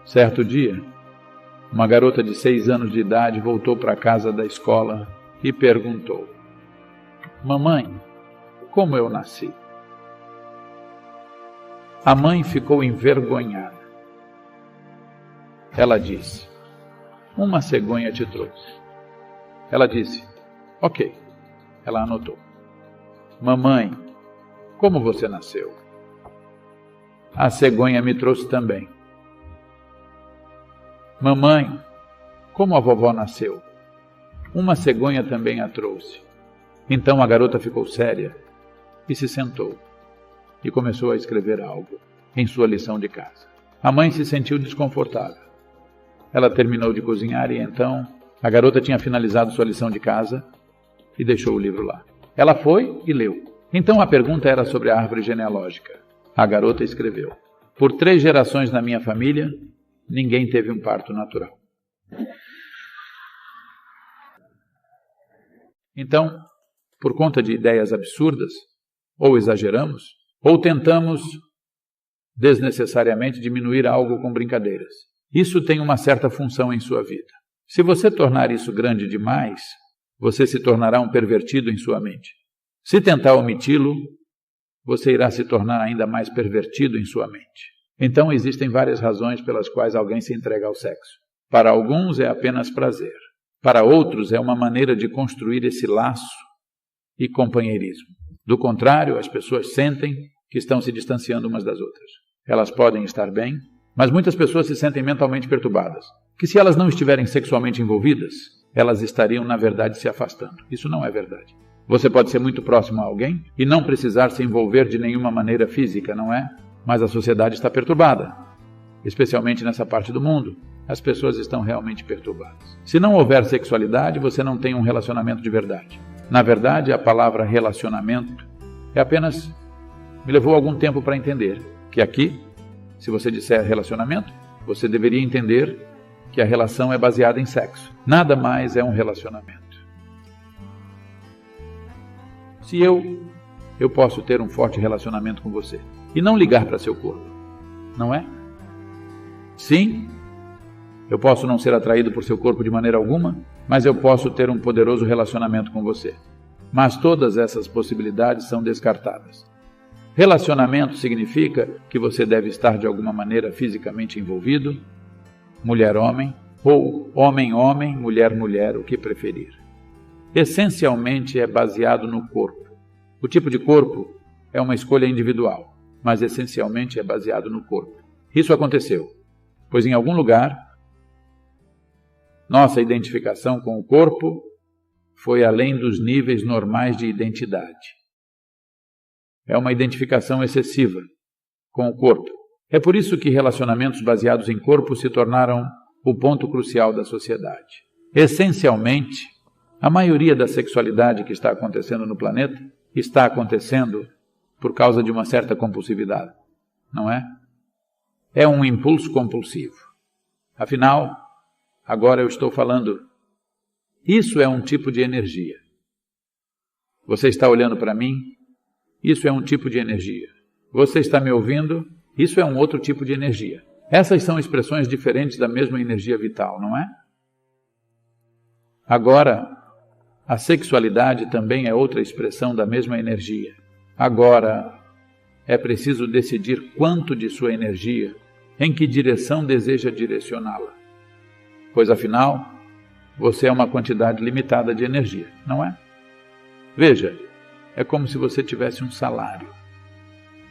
Certo dia, uma garota de 6 anos de idade voltou para casa da escola e perguntou: Mamãe, como eu nasci? A mãe ficou envergonhada. Ela disse: uma cegonha te trouxe. Ela disse: ok. Ela anotou: Mamãe, como você nasceu? A cegonha me trouxe também. Mamãe, como a vovó nasceu? Uma cegonha também a trouxe. Então a garota ficou séria e se sentou e começou a escrever algo em sua lição de casa. A mãe se sentiu desconfortável. Ela terminou de cozinhar e então a garota tinha finalizado sua lição de casa e deixou o livro lá. Ela foi e leu. Então a pergunta era sobre a árvore genealógica. A garota escreveu: por 3 gerações na minha família, ninguém teve um parto natural. Então, por conta de ideias absurdas, ou exageramos, ou tentamos desnecessariamente diminuir algo com brincadeiras. Isso tem uma certa função em sua vida. Se você tornar isso grande demais, você se tornará um pervertido em sua mente. Se tentar omiti-lo, você irá se tornar ainda mais pervertido em sua mente. Então existem várias razões pelas quais alguém se entrega ao sexo. Para alguns é apenas prazer. Para outros é uma maneira de construir esse laço e companheirismo. Do contrário, as pessoas sentem que estão se distanciando umas das outras. Elas podem estar bem, mas muitas pessoas se sentem mentalmente perturbadas, que se elas não estiverem sexualmente envolvidas, elas estariam, na verdade, se afastando. Isso não é verdade. Você pode ser muito próximo a alguém e não precisar se envolver de nenhuma maneira física, não é? Mas a sociedade está perturbada, especialmente nessa parte do mundo. As pessoas estão realmente perturbadas. Se não houver sexualidade, você não tem um relacionamento de verdade. Na verdade, a palavra relacionamento é apenas... Me levou algum tempo para entender que aqui, se você disser relacionamento, você deveria entender que a relação é baseada em sexo. Nada mais é um relacionamento. Se eu posso ter um forte relacionamento com você e não ligar para seu corpo, não é? Sim, eu posso não ser atraído por seu corpo de maneira alguma, mas eu posso ter um poderoso relacionamento com você. Mas todas essas possibilidades são descartadas. Relacionamento significa que você deve estar de alguma maneira fisicamente envolvido, mulher-homem, ou homem-homem, mulher-mulher, o que preferir. Essencialmente é baseado no corpo. O tipo de corpo é uma escolha individual, mas essencialmente é baseado no corpo. Isso aconteceu, pois em algum lugar, nossa identificação com o corpo foi além dos níveis normais de identidade. É uma identificação excessiva com o corpo. É por isso que relacionamentos baseados em corpo se tornaram o ponto crucial da sociedade. Essencialmente, a maioria da sexualidade que está acontecendo no planeta está acontecendo por causa de uma certa compulsividade, não é? É um impulso compulsivo. Afinal, agora eu estou falando, isso é um tipo de energia. Você está olhando para mim? Isso é um tipo de energia. Você está me ouvindo? Isso é um outro tipo de energia. Essas são expressões diferentes da mesma energia vital, não é? Agora, a sexualidade também é outra expressão da mesma energia. Agora, é preciso decidir quanto de sua energia, em que direção deseja direcioná-la. Pois, afinal, você é uma quantidade limitada de energia, não é? Veja, é como se você tivesse um salário.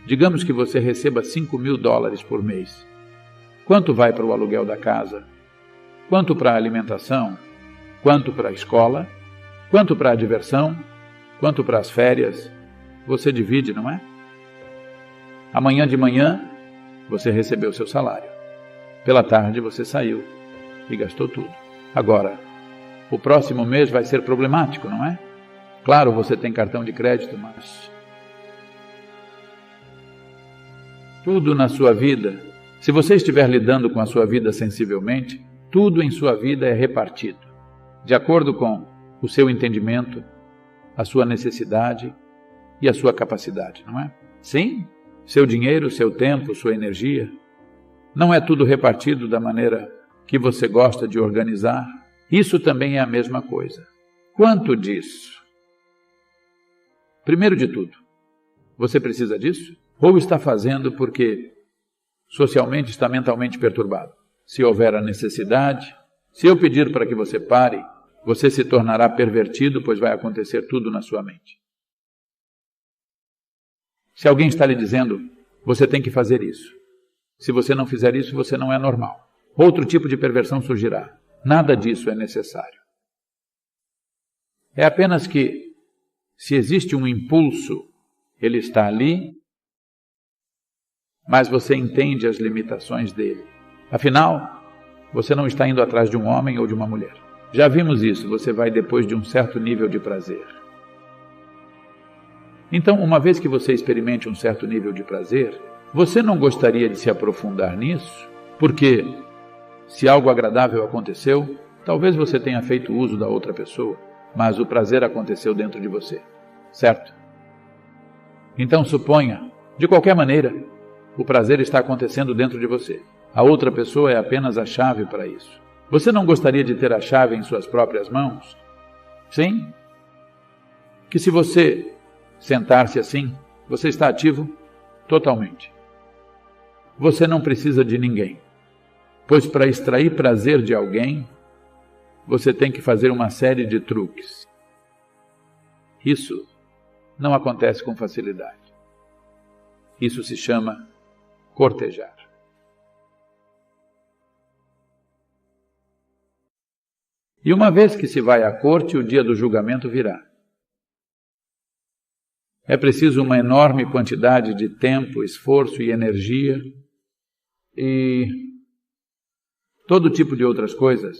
Digamos que você receba $5.000 por mês. Quanto vai para o aluguel da casa? Quanto para a alimentação? Quanto para a escola? Quanto para a diversão? Quanto para as férias? Você divide, não é? Amanhã de manhã, você recebeu seu salário. Pela tarde, você saiu e gastou tudo. Agora, o próximo mês vai ser problemático, não é? Claro, você tem cartão de crédito, mas tudo na sua vida, se você estiver lidando com a sua vida sensivelmente, tudo em sua vida é repartido, de acordo com o seu entendimento, a sua necessidade e a sua capacidade, não é? Sim, seu dinheiro, seu tempo, sua energia. Não é tudo repartido da maneira que você gosta de organizar. Isso também é a mesma coisa. Quanto disso? Primeiro de tudo, você precisa disso? Ou está fazendo porque socialmente está mentalmente perturbado? Se houver a necessidade, se eu pedir para que você pare, você se tornará pervertido, pois vai acontecer tudo na sua mente. Se alguém está lhe dizendo, você tem que fazer isso. Se você não fizer isso, você não é normal. Outro tipo de perversão surgirá. Nada disso é necessário. É apenas que, se existe um impulso, ele está ali, mas você entende as limitações dele. Afinal, você não está indo atrás de um homem ou de uma mulher. Já vimos isso, você vai depois de um certo nível de prazer. Então, uma vez que você experimente um certo nível de prazer, você não gostaria de se aprofundar nisso? Porque, se algo agradável aconteceu, talvez você tenha feito uso da outra pessoa, mas o prazer aconteceu dentro de você, certo? Então suponha, de qualquer maneira, o prazer está acontecendo dentro de você. A outra pessoa é apenas a chave para isso. Você não gostaria de ter a chave em suas próprias mãos? Sim? Que se você sentar-se assim, você está ativo totalmente. Você não precisa de ninguém, pois para extrair prazer de alguém, você tem que fazer uma série de truques. Isso não acontece com facilidade. Isso se chama cortejar. E uma vez que se vai à corte, o dia do julgamento virá. É preciso uma enorme quantidade de tempo, esforço e energia e todo tipo de outras coisas,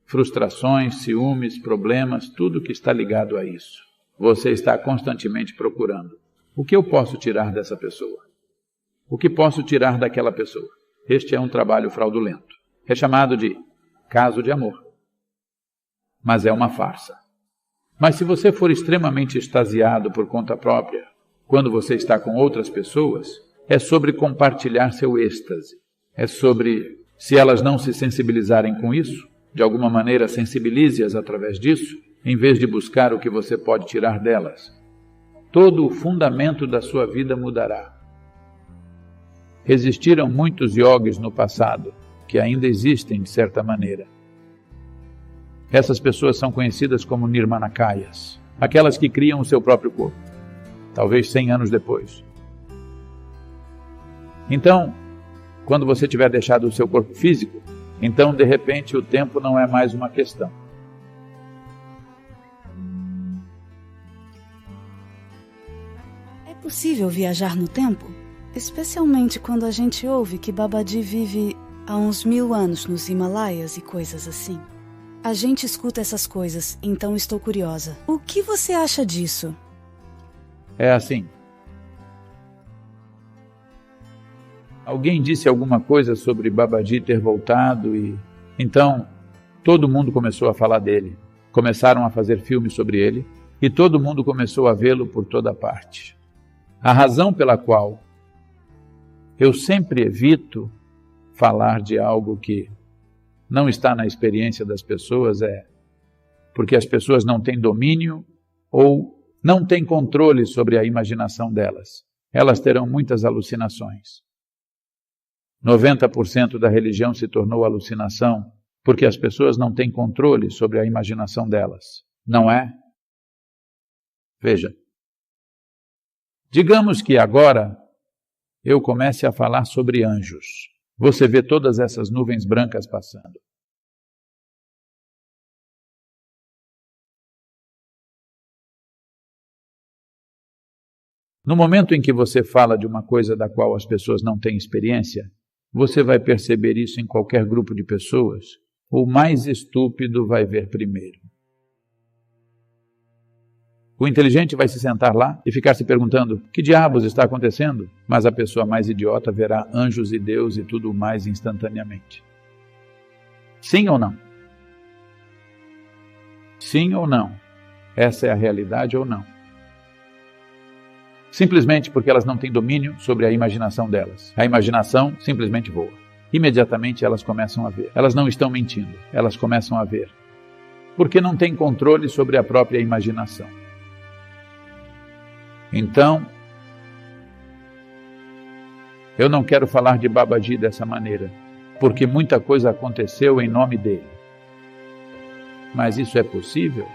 frustrações, ciúmes, problemas, tudo que está ligado a isso. Você está constantemente procurando. O que eu posso tirar dessa pessoa? O que posso tirar daquela pessoa? Este é um trabalho fraudulento. É chamado de caso de amor. Mas é uma farsa. Mas se você for extremamente extasiado por conta própria, quando você está com outras pessoas, é sobre compartilhar seu êxtase. É sobre, se elas não se sensibilizarem com isso, de alguma maneira sensibilize-as através disso, em vez de buscar o que você pode tirar delas. Todo o fundamento da sua vida mudará. Existiram muitos yogis no passado, que ainda existem de certa maneira. Essas pessoas são conhecidas como nirmanakayas, aquelas que criam o seu próprio corpo, talvez 100 anos depois. Então, quando você tiver deixado o seu corpo físico, então de repente o tempo não é mais uma questão. É possível viajar no tempo? Especialmente quando a gente ouve que Babaji vive há uns 1000 anos nos Himalaias e coisas assim. A gente escuta essas coisas, então estou curiosa. O que você acha disso? É assim. Alguém disse alguma coisa sobre Babaji ter voltado e... Então, todo mundo começou a falar dele. Começaram a fazer filmes sobre ele e todo mundo começou a vê-lo por toda parte. A razão pela qual eu sempre evito falar de algo que não está na experiência das pessoas é porque as pessoas não têm domínio ou não têm controle sobre a imaginação delas. Elas terão muitas alucinações. 90% da religião se tornou alucinação porque as pessoas não têm controle sobre a imaginação delas. Não é? Veja. Digamos que agora eu comece a falar sobre anjos. Você vê todas essas nuvens brancas passando. No momento em que você fala de uma coisa da qual as pessoas não têm experiência, você vai perceber isso em qualquer grupo de pessoas. O mais estúpido vai ver primeiro. O inteligente vai se sentar lá e ficar se perguntando, que diabos está acontecendo? Mas a pessoa mais idiota verá anjos e Deus e tudo mais instantaneamente. Sim ou não? Sim ou não? Essa é a realidade ou não? Simplesmente porque elas não têm domínio sobre a imaginação delas. A imaginação simplesmente voa. imediatamente elas começam a ver. Elas não estão mentindo, elas começam a ver. Porque não têm controle sobre a própria imaginação. Então, eu não quero falar de Babaji dessa maneira, porque muita coisa aconteceu em nome dele. Mas isso é possível?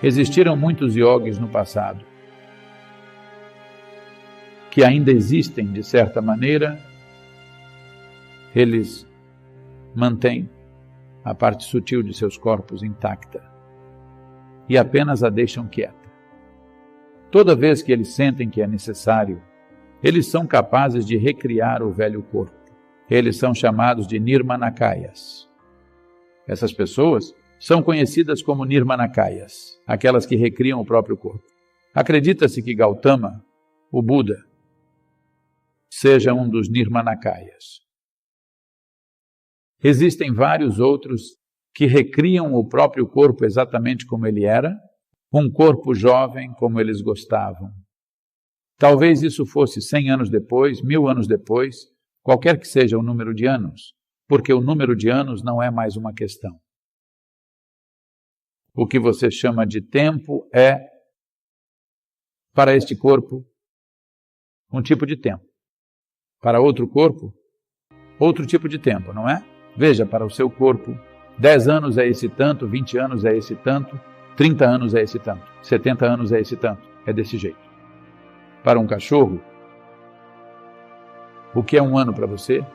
Existiram muitos yogis no passado, que ainda existem de certa maneira. Eles mantêm a parte sutil de seus corpos intacta e apenas a deixam quieta. Toda vez que eles sentem que é necessário, eles são capazes de recriar o velho corpo. Eles são chamados de Nirmanakayas. Essas pessoas são conhecidas como Nirmanakayas, aquelas que recriam o próprio corpo. Acredita-se que Gautama, o Buda, seja um dos Nirmanakayas. Existem vários outros que recriam o próprio corpo exatamente como ele era, um corpo jovem como eles gostavam. Talvez isso fosse 100 anos depois, 1000 anos depois, qualquer que seja o número de anos, porque o número de anos não é mais uma questão. O que você chama de tempo é, para este corpo, um tipo de tempo. Para outro corpo, outro tipo de tempo, não é? Veja, para o seu corpo, 10 anos é esse tanto, 20 anos é esse tanto, 30 anos é esse tanto, 70 anos é esse tanto. É desse jeito. Para um cachorro, o que é um ano para você?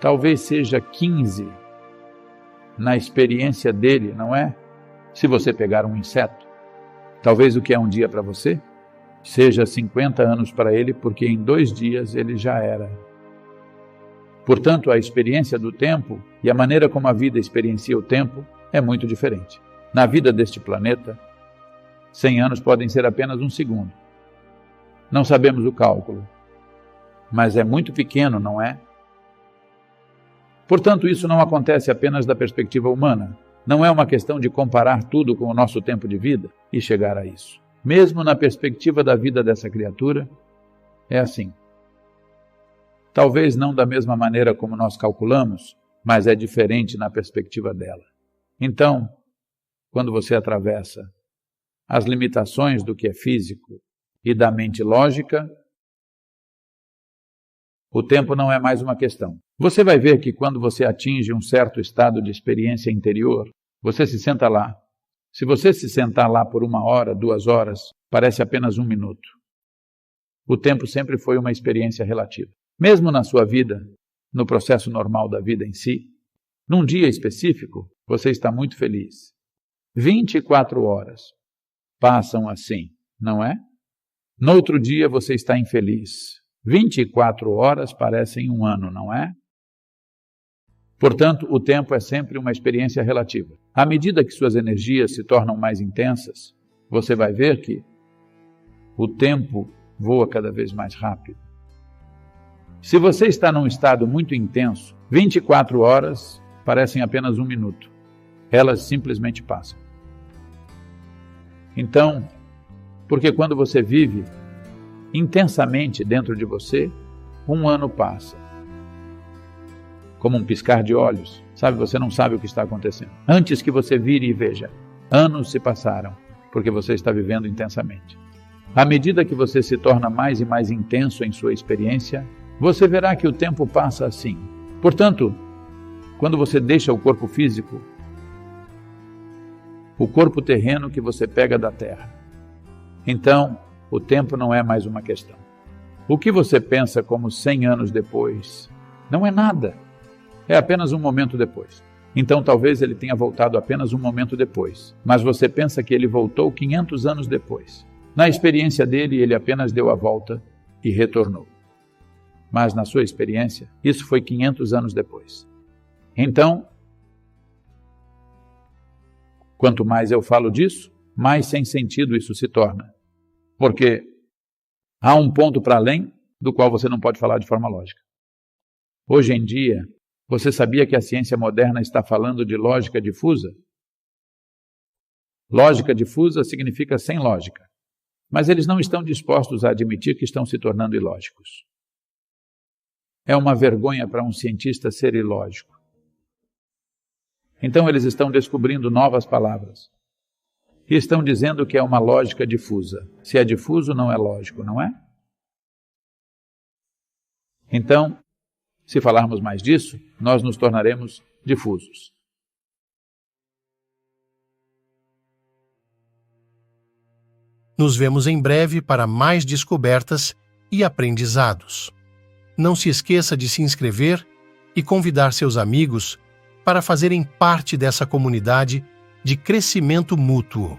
Talvez seja 15 na experiência dele, não é? Se você pegar um inseto. Talvez o que é um dia para você seja 50 anos para ele, porque em 2 dias ele já era. Portanto, a experiência do tempo e a maneira como a vida experiencia o tempo é muito diferente. Na vida deste planeta, 100 anos podem ser apenas um segundo. Não sabemos o cálculo, mas é muito pequeno, não é? Portanto, isso não acontece apenas da perspectiva humana. Não é uma questão de comparar tudo com o nosso tempo de vida e chegar a isso. Mesmo na perspectiva da vida dessa criatura, é assim. Talvez não da mesma maneira como nós calculamos, mas é diferente na perspectiva dela. Então, quando você atravessa as limitações do que é físico e da mente lógica, o tempo não é mais uma questão. Você vai ver que quando você atinge um certo estado de experiência interior, você se senta lá. Se você se sentar lá por 1 hora, 2 horas, parece apenas 1 minuto. O tempo sempre foi uma experiência relativa. Mesmo na sua vida, no processo normal da vida em si, num dia específico, você está muito feliz. 24 horas passam assim, não é? No outro dia você está infeliz. 24 horas parecem 1 ano, não é? Portanto, o tempo é sempre uma experiência relativa. À medida que suas energias se tornam mais intensas, você vai ver que o tempo voa cada vez mais rápido. Se você está num estado muito intenso, 24 horas parecem apenas 1 minuto. Elas simplesmente passam. Então, porque quando você vive intensamente dentro de você, 1 ano passa. Como um piscar de olhos, sabe? Você não sabe o que está acontecendo. Antes que você vire e veja, anos se passaram, porque você está vivendo intensamente. À medida que você se torna mais e mais intenso em sua experiência, você verá que o tempo passa assim. Portanto, quando você deixa o corpo físico, o corpo terreno que você pega da terra, então o tempo não é mais uma questão. O que você pensa como 100 anos depois não é nada. É apenas um momento depois. Então talvez ele tenha voltado apenas um momento depois, mas você pensa que ele voltou 500 anos depois. Na experiência dele, ele apenas deu a volta e retornou. Mas na sua experiência, isso foi 500 anos depois. Então, quanto mais eu falo disso, mais sem sentido isso se torna. Porque há um ponto para além do qual você não pode falar de forma lógica. Hoje em dia, você sabia que a ciência moderna está falando de lógica difusa? Lógica difusa significa sem lógica. Mas eles não estão dispostos a admitir que estão se tornando ilógicos. É uma vergonha para um cientista ser ilógico. Então eles estão descobrindo novas palavras. E estão dizendo que é uma lógica difusa. Se é difuso, não é lógico, não é? Então, se falarmos mais disso, nós nos tornaremos difusos. Nos vemos em breve para mais descobertas e aprendizados. Não se esqueça de se inscrever e convidar seus amigos para fazerem parte dessa comunidade de crescimento mútuo.